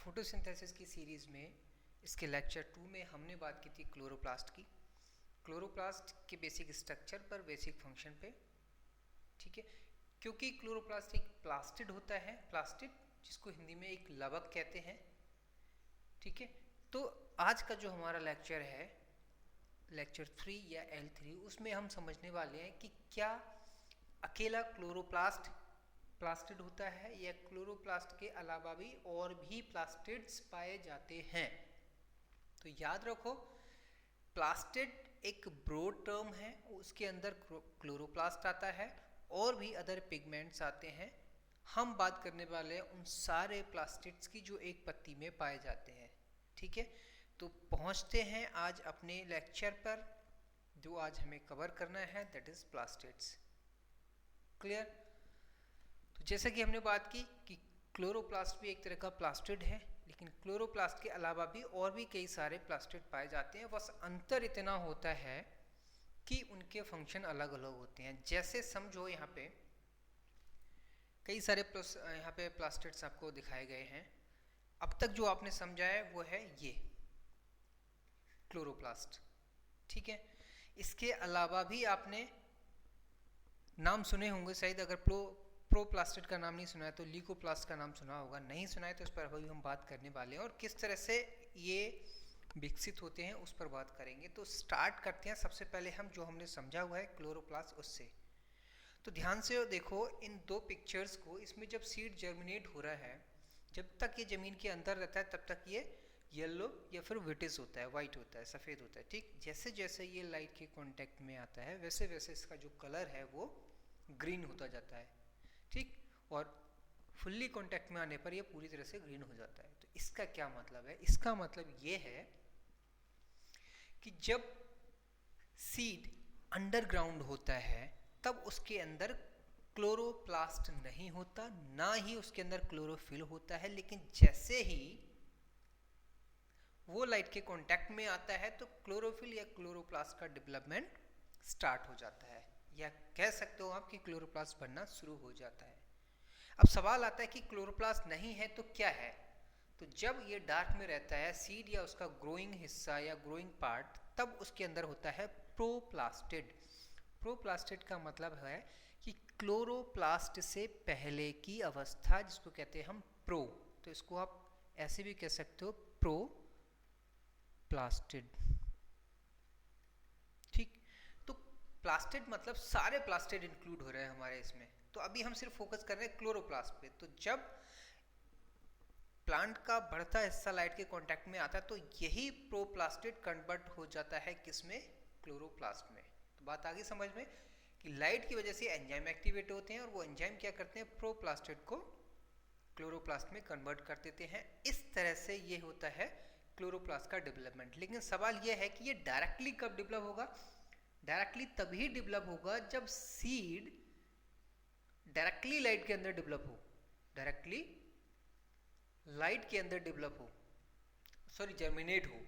Photosynthesis की series में इसके लेक्चर 2 में हमने बात की थी क्लोरोप्लास्ट की। क्लोरोप्लास्ट के बेसिक स्ट्रक्चर पर, बेसिक फंक्शन पे, ठीक है। क्योंकि क्लोरोप्लास्ट एक प्लास्टिड होता है, प्लास्टिड जिसको हिंदी में एक लवक कहते हैं, ठीक है। तो आज का जो हमारा लेक्चर है, लेक्चर 3 या L3, उसमें हम समझने वाले हैं कि क्या अकेला क्लोरोप्लास्ट प्लास्टिड होता है या क्लोरोप्लास्ट के अलावा भी और भी प्लास्टिड्स पाए जाते हैं। तो याद रखो, प्लास्टिड एक ब्रॉड टर्म है, उसके अंदर क्लोरोप्लास्ट आता है और भी अदर पिगमेंट्स आते हैं। हम बात करने वाले हैं उन सारे प्लास्टिड्स की जो एक पत्ती में पाए जाते हैं, ठीक है। तो पहुंचते हैं आज अपने लेक्चर पर, जो आज हमें कवर करना है, दैट इज प्लास्टिड्स। क्लियर? तो जैसा कि हमने बात की कि क्लोरोप्लास्ट भी एक तरह का प्लास्टिड है, लेकिन क्लोरोप्लास्ट के अलावा भी और भी कई सारे प्लास्टिड पाए जाते हैं। बस अंतर इतना होता है कि उनके फंक्शन अलग अलग होते हैं। जैसे समझो यहाँ पे कई सारे यहाँ पे प्लास्टिड्स आपको दिखाए गए हैं। अब तक जो आपने समझा है वो है ये क्लोरोप्लास्ट, ठीक है। इसके अलावा भी आपने नाम सुने होंगे शायद। अगर प्रोप्लास्टिड का नाम नहीं सुना है तो ल्यूकोप्लास्ट का नाम सुना होगा। नहीं सुना है तो उस पर अभी हम बात करने वाले हैं और किस तरह से ये विकसित होते हैं उस पर बात करेंगे। तो स्टार्ट करते हैं सबसे पहले हम जो हमने समझा हुआ है क्लोरोप्लास्ट उससे। तो ध्यान से देखो इन दो पिक्चर्स को। इसमें जब सीड जर्मिनेट हो रहा है, जब तक ये जमीन के अंदर रहता है तब तक ये येलो या फिर विटिस होता है, वाइट होता है, सफ़ेद होता है, ठीक। जैसे जैसे ये लाइट के कांटेक्ट में आता है वैसे वैसे इसका जो कलर है वो ग्रीन होता जाता है, ठीक। और फुल्ली कांटेक्ट में आने पर ये पूरी तरह से ग्रीन हो जाता है। तो इसका क्या मतलब है? इसका मतलब ये है कि जब सीड अंडरग्राउंड होता है तब उसके अंदर क्लोरोप्लास्ट नहीं होता, ना ही उसके अंदर क्लोरोफिल होता है। लेकिन जैसे ही वो लाइट के कांटेक्ट में आता है तो क्लोरोफिल या क्लोरोप्लास्ट का डेवलपमेंट स्टार्ट हो जाता है, या कह सकते हो आप कि क्लोरोप्लास्ट बनना शुरू हो जाता है। अब सवाल आता है कि क्लोरोप्लास्ट नहीं है तो क्या है? तो जब ये डार्क में रहता है सीड या उसका ग्रोइंग हिस्सा या ग्रोइंग पार्ट, तब उसके अंदर होता है प्रोप्लास्टिड। प्रोप्लास्टिड का मतलब है कि क्लोरोप्लास्ट से पहले की अवस्था, जिसको कहते हैं हम प्रो। तो इसको आप ऐसे भी कह सकते हो, प्रोप्लास्टिड, ठीक। तो प्लास्टिड मतलब सारे प्लास्टिड इंक्लूड हो रहे हैं हमारे इसमें। तो अभी हम सिर्फ फोकस कर रहे हैं क्लोरोप्लास्ट पे। तो जब प्लांट का बढ़ता हिस्सा लाइट के कांटेक्ट में आता है तो यही प्रोप्लास्टिड कन्वर्ट हो जाता है किसमें? क्लोरोप्लास्ट में। तो बात आ गई समझ में कि लाइट की वजह से एंजाइम एक्टिवेट होते हैं और वो एंजाइम क्या करते हैं? प्रोप्लास्टिड को क्लोरोप्लास्ट में कन्वर्ट कर देते हैं। इस तरह से ये होता है क्लोरोप्लास्ट का डेवलपमेंट। लेकिन सवाल ये है कि ये डायरेक्टली कब डेवलप होगा? डायरेक्टली तभी डेवलप होगा जब सीड डायरेक्टली लाइट के अंदर डेवलप हो, डायरेक्टली लाइट के अंदर डेवलप हो, सॉरी जर्मिनेट हो।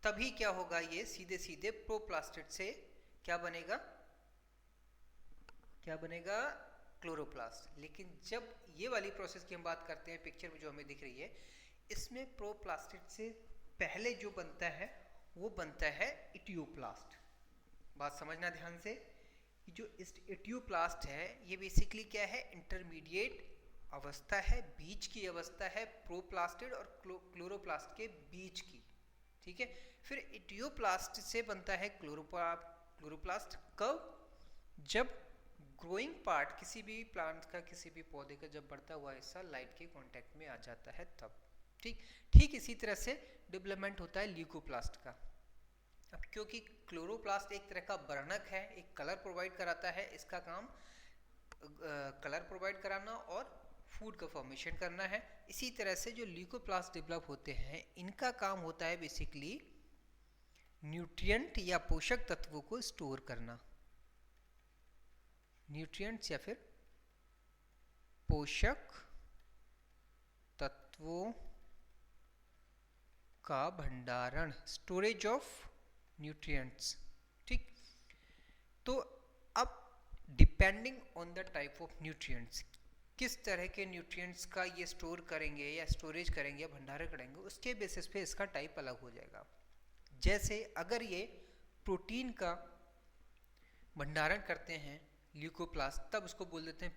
तभी क्या होगा? ये सीधे सीधे प्रोप्लास्टिड से क्या बनेगा? क्या बनेगा? क्लोरोप्लास्ट। लेकिन जब ये वाली प्रोसेस की हम बात करते हैं, पिक्चर में जो हमें दिख रही है, इसमें प्रोप्लास्टिड से पहले जो बनता है वो बनता है इटियोप्लास्ट। बात समझना ध्यान से कि जो इटियोप्लास्ट है ये बेसिकली क्या है? इंटरमीडिएट अवस्था है, बीच की अवस्था है प्रोप्लास्टिड और क्लोरोप्लास्ट के बीच की, ठीक है। फिर इटियोप्लास्ट से बनता है क्लोरोप्लास्ट। कब? जब ग्रोइंग पार्ट किसी भी प्लांट का, किसी भी पौधे का जब बढ़ता हुआ हिस्सा लाइट के कांटेक्ट में आ जाता है तब, ठीक इसी तरह से डेवलपमेंट होता है ल्यूकोप्लास्ट का। अब क्योंकि क्लोरोप्लास्ट एक तरह का वर्णक है, एक कलर प्रोवाइड कराता है, इसका काम कलर प्रोवाइड कराना और फूड का फॉर्मेशन करना है। इसी तरह से जो ल्यूकोप्लास्ट डेवलप होते हैं इनका काम होता है बेसिकली न्यूट्रिएंट या पोषक तत्वों को स्टोर करना, न्यूट्रिएंट्स या फिर पोषक तत्वों का भंडारण, स्टोरेज ऑफ न्यूट्रिएंट्स, ठीक। तो अब depending on the type of nutrients, किस तरह के न्यूट्रिएंट्स का ये स्टोर करेंगे या स्टोरेज करेंगे या भंडारण करेंगे, उसके बेसिस पे इसका टाइप अलग हो जाएगा। जैसे अगर ये प्रोटीन का भंडारण करते हैं ल्यूकोप्लास्ट, तब उसको बोल देते हैं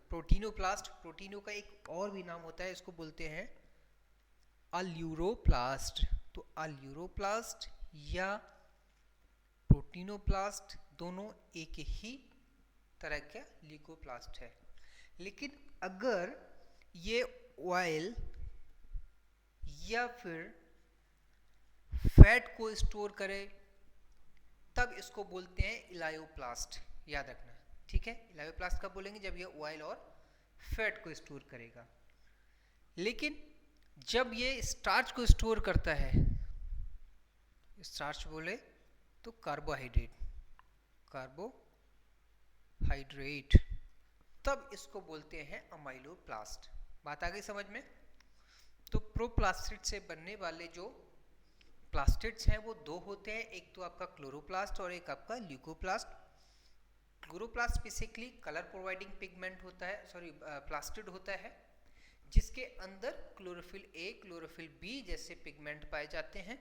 प्रोटीनोप्लास्ट। प्रोटीनो का एक और भी नाम होता है, इसको बोलते हैं अल्यूरोप्लास्ट। तो अल्यूरोप्लास्ट या प्रोटीनोप्लास्ट दोनों एक ही तरह का ल्यूकोप्लास्ट है। लेकिन अगर ये ऑयल या फिर फैट को स्टोर करे तब इसको बोलते हैं इलायोप्लास्ट। याद रखना, ठीक है। इलायोप्लास्ट कब बोलेंगे? जब ये ऑयल और फैट को स्टोर करेगा। लेकिन जब ये स्टार्च को स्टोर करता है, स्टार्च बोले तो कार्बोहाइड्रेट, तब इसको बोलते हैं अमाइलोप्लास्ट। बात आ गई समझ में? तो प्रोप्लास्टिड से बनने वाले जो प्लास्टिड्स हैं वो दो होते हैं, एक तो आपका क्लोरोप्लास्ट और एक आपका leucoplast. Chloroplast basically colour providing pigment होता है, प्लास्टिड होता है, जिसके अंदर क्लोरोफिल ए, क्लोरोफिल बी जैसे पिगमेंट पाए जाते हैं,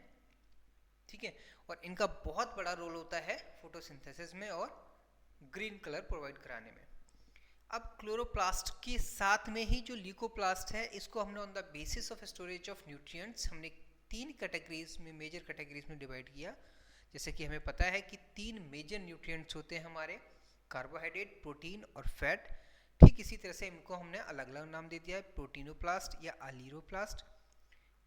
ठीक है। और इनका बहुत बड़ा रोल होता है फोटोसिंथेसिस में और ग्रीन कलर प्रोवाइड कराने में। अब क्लोरोप्लास्ट के साथ में ही जो ल्यूकोप्लास्ट है, इसको हमने on the basis of storage of nutrients हमने 3 कैटेगरीज में, मेजर कैटेगरीज में डिवाइड किया। जैसे कि हमें पता है कि 3 मेजर न्यूट्रिएंट्स होते हैं हमारे, कार्बोहाइड्रेट, प्रोटीन और फैट। ठीक इसी तरह से इनको हमने अलग अलग नाम दे दिया है, प्रोटीनोप्लास्ट या अलीरोप्लास्ट।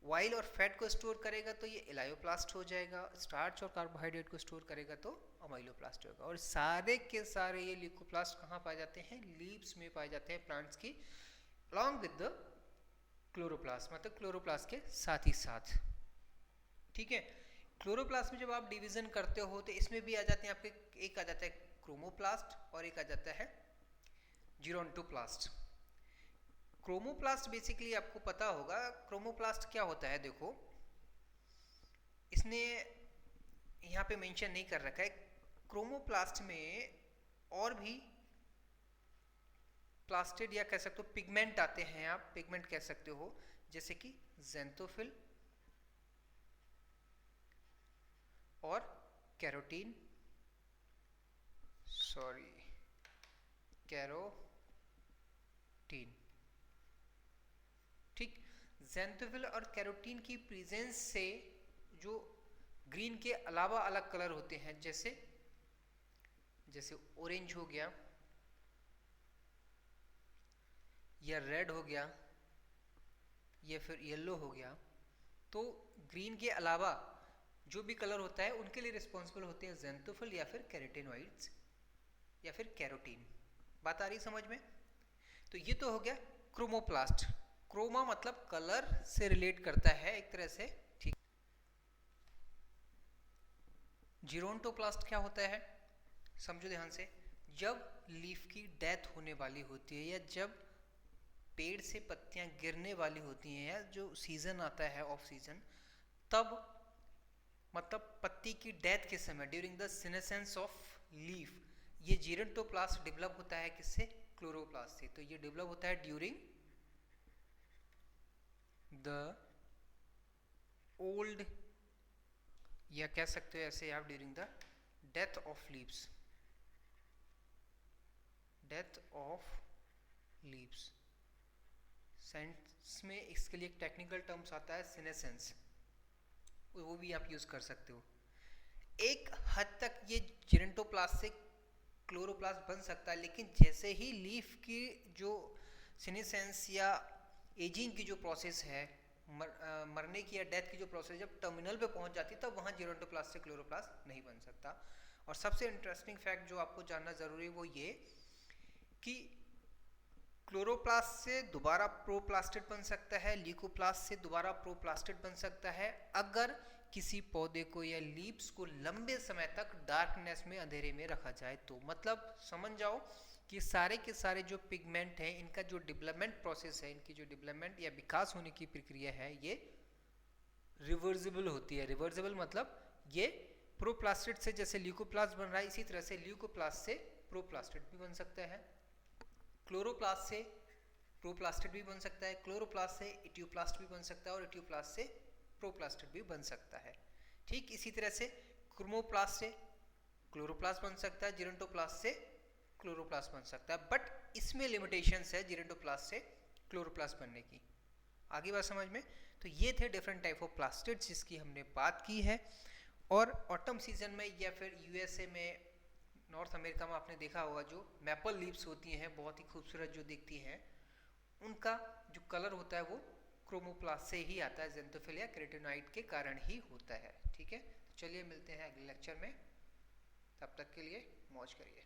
ऑयल और फैट को स्टोर करेगा तो ये इलायोप्लास्ट हो जाएगा, स्टार्च और कार्बोहाइड्रेट को स्टोर करेगा तो अमाइलोप्लास्ट होगा। और सारे के सारे ये ल्यूकोप्लास्ट कहाँ पाए जाते हैं? लीव्स में पाए जाते हैं प्लांट्स की, अलॉन्ग विद द क्लोरोप्लास्ट, मतलब क्लोरोप्लास्ट के साथ ही साथ, ठीक है। क्लोरोप्लास्ट में जब आप डिवीजन करते हो तो इसमें भी आ जाते हैं आपके, एक आ जाता है क्रोमोप्लास्ट और एक आ जाता है जीरोंटोप्लास्ट। क्रोमोप्लास्ट बेसिकली आपको पता होगा, क्रोमोप्लास्ट क्या होता है, देखो इसने यहाँ पे मेंशन नहीं कर रखा है। क्रोमोप्लास्ट में और भी प्लास्टिड या कह सकते हो पिगमेंट आते हैं, आप पिगमेंट कह सकते हो, जैसे कि ज़ेंथोफिल और कैरोटीन, कैरोटीन, ठीक। ज़ेंथोफिल और कैरोटीन की प्रेजेंस से जो ग्रीन के अलावा अलग कलर होते हैं, जैसे ऑरेंज हो गया या रेड हो गया या फिर येलो हो गया, तो ग्रीन के अलावा जो भी कलर होता है उनके लिए रिस्पॉन्सिबल होते हैं ज़ेंथोफिल या फिर कैरोटेनॉइड्स या फिर कैरोटीन। बात आ रही समझ में? तो ये तो हो गया क्रोमोप्लास्ट। क्रोमा मतलब कलर से रिलेट करता है एक तरह से, ठीक। जीरोंटोप्लास्ट क्या होता है, समझो ध्यान से। जब लीफ की डेथ होने वाली होती है या जब पेड़ से पत्तियां गिरने वाली होती हैं या जो सीजन आता है ऑफ सीजन, तब मतलब पत्ती की डेथ के समय, during the senescence of leaf, ये जीरोंटोप्लास्ट डेवलप होता है किससे? क्लोरोप्लास्ट से। तो ये डेवलप होता है ड्यूरिंग द ओल्ड, या कह सकते हो ऐसे आप, during the death of leaves, death of leaves. Science में इसके लिए एक टेक्निकल टर्म्स आता है सीनेसेंस, वो भी आप यूज कर सकते हो। एक हद तक ये जीरोंटोप्लास्ट से क्लोरोप्लास्ट बन सकता है, लेकिन जैसे ही लीफ की जो सीनेसेंस या एजिंग की जो प्रोसेस है, मरने की या डेथ की जो प्रोसेस जब टर्मिनल पे पहुंच जाती है, तब वहाँ जीरोंटोप्लास्ट से क्लोरोप्लास्ट नहीं बन सकता। और सबसे इंटरेस्टिंग फैक्ट जो आपको जानना जरूरी है वो ये कि क्लोरोप्लास्ट से दोबारा प्रोप्लास्टिड बन सकता है, ल्यूकोप्लास्ट से दोबारा प्रोप्लास्टिड बन सकता है, अगर किसी पौधे को या लीव्स को लंबे समय तक डार्कनेस में, अंधेरे में रखा जाए तो। मतलब समझ जाओ कि सारे के सारे जो पिगमेंट हैं, इनका जो डेवलपमेंट प्रोसेस है, इनकी जो डेवलपमेंट या विकास होने की प्रक्रिया है, ये रिवर्सिबल होती है। रिवर्सिबल मतलब ये प्रोप्लास्टिड से जैसे ल्यूकोप्लास्ट बन रहा है, इसी तरह से ल्यूकोप्लास्ट से प्रोप्लास्टिड भी बन सकता है। क्लोरोप्लास्ट से प्रोप्लास्टिड भी बन सकता है, क्लोरोप्लास्ट से इटियोप्लास्ट भी बन सकता है और इटियोप्लास्ट से प्रोप्लास्टिड भी बन सकता है। ठीक इसी तरह से क्रोमोप्लास्ट से क्लोरोप्लास्ट बन सकता है, जीरेंटोप्लास्ट से क्लोरोप्लास्ट बन सकता है, बट इसमें लिमिटेशंस है जीरेंटोप्लास्ट से क्लोरोप्लास्ट बनने की। आगे बात समझ में? तो ये थे डिफरेंट टाइप ऑफ प्लास्टिड्स जिसकी हमने बात की है। और ऑटम सीजन में या फिर यूएसए में, नॉर्थ अमेरिका में आपने देखा होगा जो मैपल लीव्स होती हैं बहुत ही खूबसूरत जो दिखती हैं, उनका जो कलर होता है वो क्रोमोप्लास्ट से ही आता है, ज़ेंथोफिल या केराटिनॉइड के कारण ही होता है। ठीक है, तो चलिए मिलते हैं अगले लेक्चर में, तब तक के लिए मौज करिए।